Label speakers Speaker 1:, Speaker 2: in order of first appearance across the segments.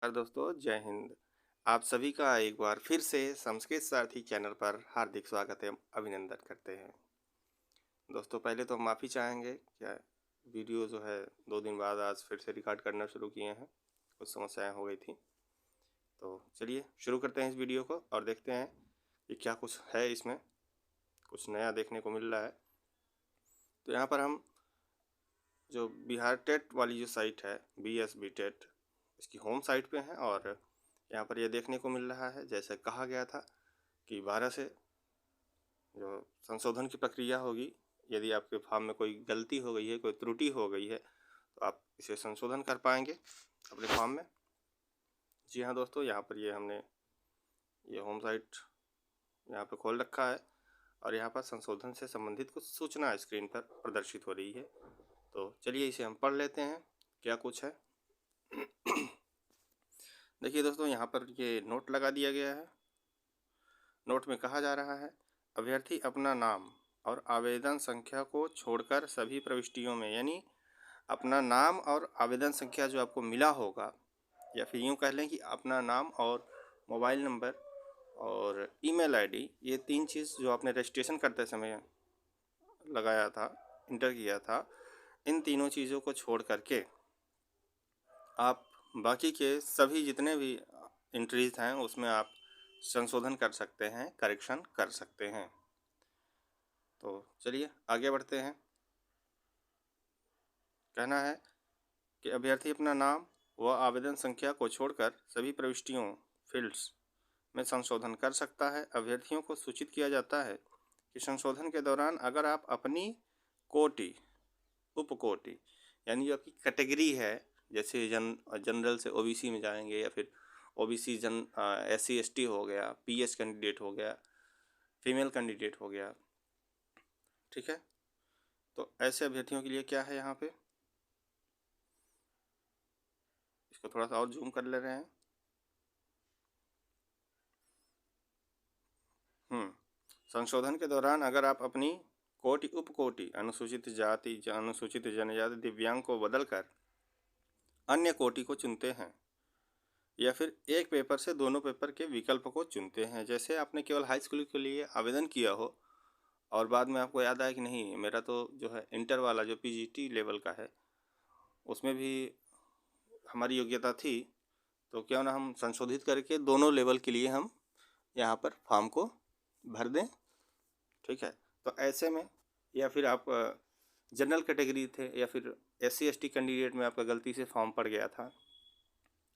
Speaker 1: नमस्कार दोस्तों, जय हिंद। आप सभी का एक बार फिर से संस्कृत सारथी चैनल पर हार्दिक स्वागत एवं अभिनंदन करते हैं। दोस्तों, पहले तो हम माफ़ी चाहेंगे, क्या वीडियो जो है 2 दिन बाद आज फिर से रिकॉर्ड करना शुरू किए हैं, कुछ समस्याएं हो गई थी। तो चलिए शुरू करते हैं इस वीडियो को और देखते हैं कि क्या कुछ है इसमें, कुछ नया देखने को मिल रहा है। तो यहाँ पर हम जो बिहार टेट वाली जो साइट है, BSB टेट, इसकी होम साइट पे हैं और यहाँ पर ये देखने को मिल रहा है, जैसे कहा गया था कि 12 से जो संशोधन की प्रक्रिया होगी, यदि आपके फॉर्म में कोई गलती हो गई है, कोई त्रुटि हो गई है, तो आप इसे संशोधन कर पाएंगे अपने फॉर्म में। जी हाँ दोस्तों, यहाँ पर ये हमने ये होम साइट यहाँ पर खोल रखा है और यहाँ पर संशोधन से संबंधित कुछ सूचना स्क्रीन पर प्रदर्शित हो रही है। तो चलिए इसे हम पढ़ लेते हैं, क्या कुछ है। देखिए दोस्तों, यहाँ पर ये नोट लगा दिया गया है। नोट में कहा जा रहा है, अभ्यर्थी अपना नाम और आवेदन संख्या को छोड़कर सभी प्रविष्टियों में, यानी अपना नाम और आवेदन संख्या जो आपको मिला होगा, या फिर यूँ कह लें कि अपना नाम और मोबाइल नंबर और ईमेल आईडी, ये 3 चीज़ जो आपने रजिस्ट्रेशन करते समय लगाया था, इंटर किया था, इन तीनों चीज़ों को छोड़ करके आप बाकी के सभी जितने भी एंट्रीज हैं उसमें आप संशोधन कर सकते हैं, करेक्शन कर सकते हैं। तो चलिए आगे बढ़ते हैं। कहना है कि अभ्यर्थी अपना नाम व आवेदन संख्या को छोड़कर सभी प्रविष्टियों फील्ड्स में संशोधन कर सकता है। अभ्यर्थियों को सूचित किया जाता है कि संशोधन के दौरान अगर आप अपनी कोटि, उपकोटि, यानी जो आपकी कैटेगरी है, जैसे जनरल से ओबीसी में जाएंगे, या फिर ओबीसी SC ST हो गया, PH कैंडिडेट हो गया, फीमेल कैंडिडेट हो गया, ठीक है। तो ऐसे अभ्यर्थियों के लिए क्या है, यहाँ पे इसको थोड़ा सा और जूम कर ले रहे हैं। संशोधन के दौरान अगर आप अपनी कोटि, उपकोटि, अनुसूचित जाति, अनुसूचित जनजाति, दिव्यांग को बदलकर अन्य कोटि को चुनते हैं, या फिर एक पेपर से दोनों पेपर के विकल्प को चुनते हैं, जैसे आपने केवल हाई स्कूल के लिए आवेदन किया हो और बाद में आपको याद आया कि नहीं, मेरा तो जो है इंटर वाला जो PGT लेवल का है उसमें भी हमारी योग्यता थी, तो क्यों ना हम संशोधित करके दोनों लेवल के लिए हम यहाँ पर फॉर्म को भर दें, ठीक है। तो ऐसे में, या फिर आप जनरल कैटेगरी थे, या फिर SC ST कैंडिडेट में आपका गलती से फॉर्म पड़ गया था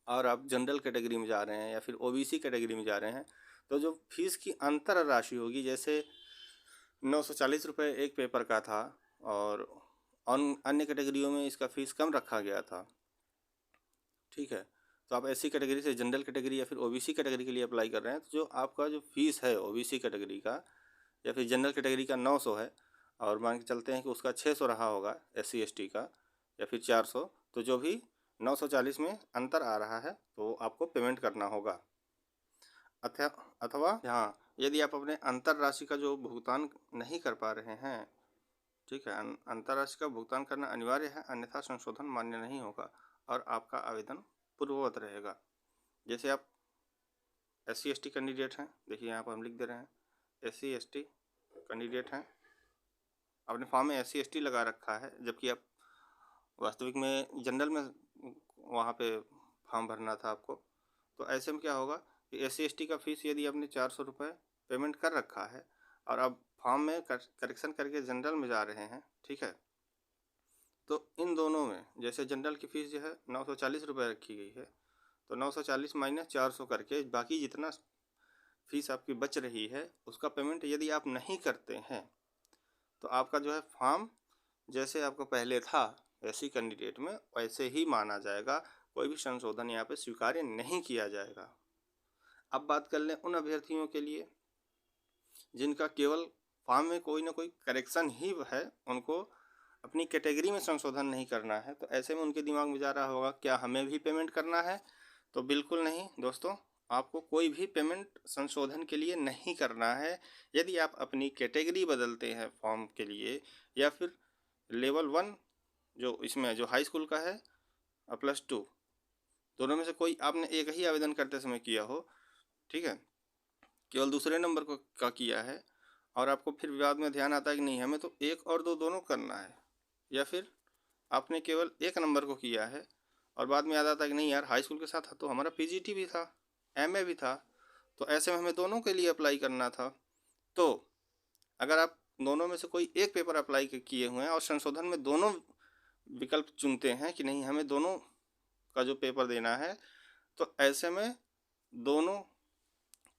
Speaker 1: और आप जनरल कैटेगरी में जा रहे हैं या फिर OBC कैटेगरी में जा रहे हैं, तो जो फीस की अंतर राशि होगी, जैसे 940 रुपये एक पेपर का था और अन्य कैटेगरियों में इसका फ़ीस कम रखा गया था, ठीक है। तो आप SC कैटेगरी से जनरल कैटेगरी या फिर OBC कैटेगरी के लिए अप्लाई कर रहे हैं, तो जो आपका जो फीस है OBC कैटेगरी का या फिर जनरल कैटेगरी का 900 है, और मान के चलते हैं कि उसका 600 रहा होगा SC ST का, या फिर 400, तो जो भी 940 में अंतर आ रहा है तो आपको पेमेंट करना होगा। अथवा हाँ, यदि आप अपने अंतर राशि का जो भुगतान नहीं कर पा रहे हैं, ठीक है, अंतर राशि का भुगतान करना अनिवार्य है, अन्यथा संशोधन मान्य नहीं होगा और आपका आवेदन पूर्ववत रहेगा। जैसे आप SC ST कैंडिडेट हैं, देखिए यहाँ पर हम लिख दे रहे हैं SC ST कैंडिडेट हैं, आपने फॉर्म में SC ST लगा रखा है, जबकि आप वास्तविक में जनरल में वहाँ पे फॉर्म भरना था आपको। तो ऐसे में क्या होगा कि SC ST का फीस यदि आपने 400 रुपये पेमेंट कर रखा है और अब फॉर्म में करेक्शन करके जनरल में जा रहे हैं, ठीक है, तो इन दोनों में जैसे जनरल की फ़ीस जो है 940 रुपये रखी गई है, तो 940 माइनस 400 करके बाकी जितना फीस आपकी बच रही है उसका पेमेंट यदि आप नहीं करते हैं, तो आपका जो है फॉर्म जैसे आपका पहले था SC कैंडिडेट में वैसे ही माना जाएगा, कोई भी संशोधन यहाँ पे स्वीकार्य नहीं किया जाएगा। अब बात कर लें उन अभ्यर्थियों के लिए जिनका केवल फॉर्म में कोई ना कोई करेक्शन ही है, उनको अपनी कैटेगरी में संशोधन नहीं करना है, तो ऐसे में उनके दिमाग में जा रहा होगा क्या हमें भी पेमेंट करना है। तो बिल्कुल नहीं दोस्तों, आपको कोई भी पेमेंट संशोधन के लिए नहीं करना है। यदि आप अपनी कैटेगरी बदलते हैं फॉर्म के लिए, या फिर लेवल 1 जो इसमें जो हाई स्कूल का है +2, दोनों में से कोई आपने एक ही आवेदन करते समय किया हो, ठीक है, केवल दूसरे नंबर को का किया है, और आपको फिर बाद में ध्यान आता है कि नहीं हमें तो 1 और 2 दोनों करना है, या फिर आपने केवल 1 नंबर को किया है और बाद में याद आता है कि नहीं यार हाई स्कूल के साथ तो हमारा पीजीटी भी था, एमए भी था, तो ऐसे में हमें दोनों के लिए अप्लाई करना था। तो अगर आप दोनों में से कोई एक पेपर अप्लाई किए हुए हैं और संशोधन में दोनों विकल्प चुनते हैं कि नहीं हमें दोनों का जो पेपर देना है, तो ऐसे में दोनों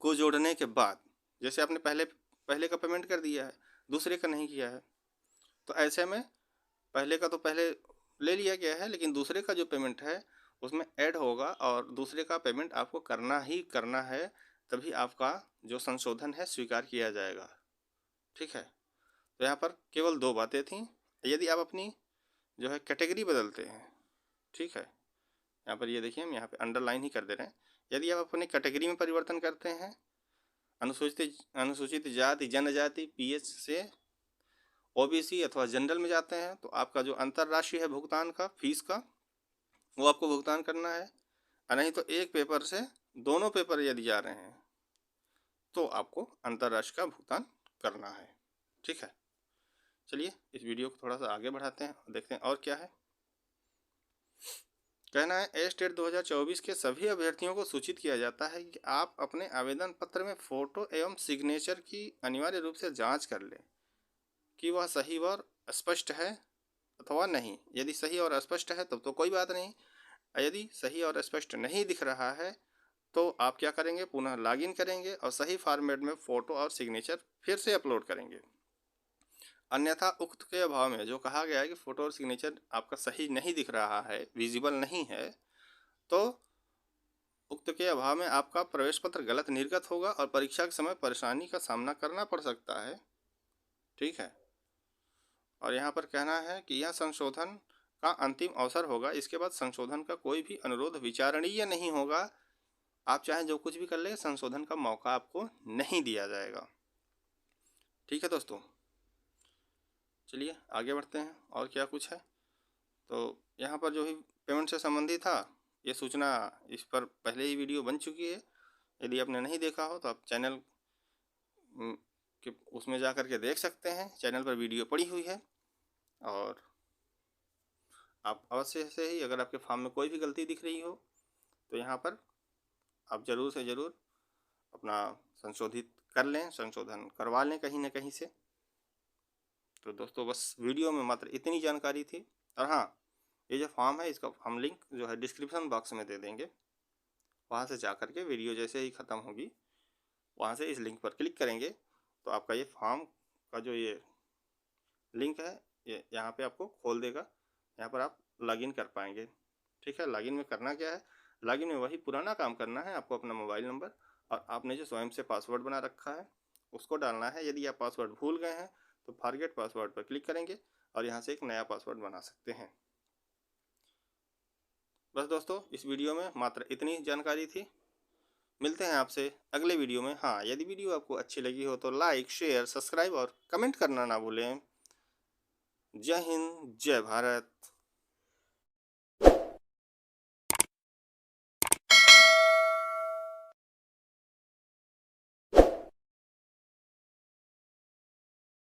Speaker 1: को जोड़ने के बाद, जैसे आपने पहले पहले का पेमेंट कर दिया है, दूसरे का नहीं किया है, तो ऐसे में पहले का तो पहले ले लिया गया है, लेकिन दूसरे का जो पेमेंट है उसमें ऐड होगा और दूसरे का पेमेंट आपको करना ही करना है, तभी आपका जो संशोधन है स्वीकार किया जाएगा। ठीक है, तो यहाँ पर केवल 2 बातें थीं। यदि आप अपनी जो है कैटेगरी बदलते हैं, ठीक है, यहाँ पर ये देखिए हम यहाँ पे अंडरलाइन ही कर दे रहे हैं। यदि आप अपनी कैटेगरी में परिवर्तन करते हैं, अनुसूचित जाति जनजाति पीएच से ओबीसी अथवा जनरल में जाते हैं, तो आपका जो अंतरराष्ट्रीय है भुगतान का फीस का, वो आपको भुगतान करना है। और नहीं तो एक पेपर से दोनों पेपर यदि जा रहे हैं तो आपको अंतरराष्ट्रीय का भुगतान करना है। ठीक है, चलिए इस वीडियो को थोड़ा सा आगे बढ़ाते हैं, देखते हैं और क्या है। कहना है एस्टेट 2024 के सभी अभ्यर्थियों को सूचित किया जाता है कि आप अपने आवेदन पत्र में फ़ोटो एवं सिग्नेचर की अनिवार्य रूप से जांच कर लें कि वह सही और स्पष्ट है अथवा नहीं। यदि सही और स्पष्ट है तब तो कोई बात नहीं, यदि सही और स्पष्ट नहीं दिख रहा है तो आप क्या करेंगे, पुनः लॉगिन करेंगे और सही फॉर्मेट में फ़ोटो और सिग्नेचर फिर से अपलोड करेंगे। अन्यथा उक्त के अभाव में जो कहा गया है कि फ़ोटो और सिग्नेचर आपका सही नहीं दिख रहा है, विजिबल नहीं है, तो उक्त के अभाव में आपका प्रवेश पत्र गलत निर्गत होगा और परीक्षा के समय परेशानी का सामना करना पड़ सकता है। ठीक है, और यहाँ पर कहना है कि यह संशोधन का अंतिम अवसर होगा, इसके बाद संशोधन का कोई भी अनुरोध विचारणीय नहीं होगा। आप चाहे जो कुछ भी कर ले, संशोधन का मौका आपको नहीं दिया जाएगा। ठीक है दोस्तों, चलिए आगे बढ़ते हैं और क्या कुछ है। तो यहाँ पर जो भी पेमेंट से संबंधित था ये सूचना, इस पर पहले ही वीडियो बन चुकी है। यदि आपने नहीं देखा हो तो आप चैनल के उसमें जा कर के देख सकते हैं, चैनल पर वीडियो पड़ी हुई है। और आप अवश्य से ही अगर आपके फॉर्म में कोई भी गलती दिख रही हो तो यहाँ पर आप ज़रूर से ज़रूर अपना संशोधित कर लें, संशोधन करवा लें कहीं ना कहीं से। तो दोस्तों बस वीडियो में मात्र इतनी जानकारी थी। और हाँ, ये जो फॉर्म है इसका हम लिंक जो है डिस्क्रिप्शन बॉक्स में दे देंगे, वहाँ से जा कर के वीडियो जैसे ही ख़त्म होगी वहाँ से इस लिंक पर क्लिक करेंगे तो आपका ये फॉर्म का जो ये लिंक है ये यहाँ पे आपको खोल देगा, यहाँ पर आप लॉगिन कर पाएंगे। ठीक है, लॉगिन में करना क्या है, लॉगिन में वही पुराना काम करना है, आपको अपना मोबाइल नंबर और आपने जो स्वयं से पासवर्ड बना रखा है उसको डालना है। यदि आप पासवर्ड भूल गए हैं तो फॉरगेट पासवर्ड पर क्लिक करेंगे और यहाँ से एक नया पासवर्ड बना सकते हैं। बस दोस्तों इस वीडियो में मात्र इतनी जानकारी थी। मिलते हैं आपसे अगले वीडियो में। हाँ, यदि वीडियो आपको अच्छी लगी हो तो लाइक शेयर सब्सक्राइब और कमेंट करना ना भूलें। जय हिंद जय भारत।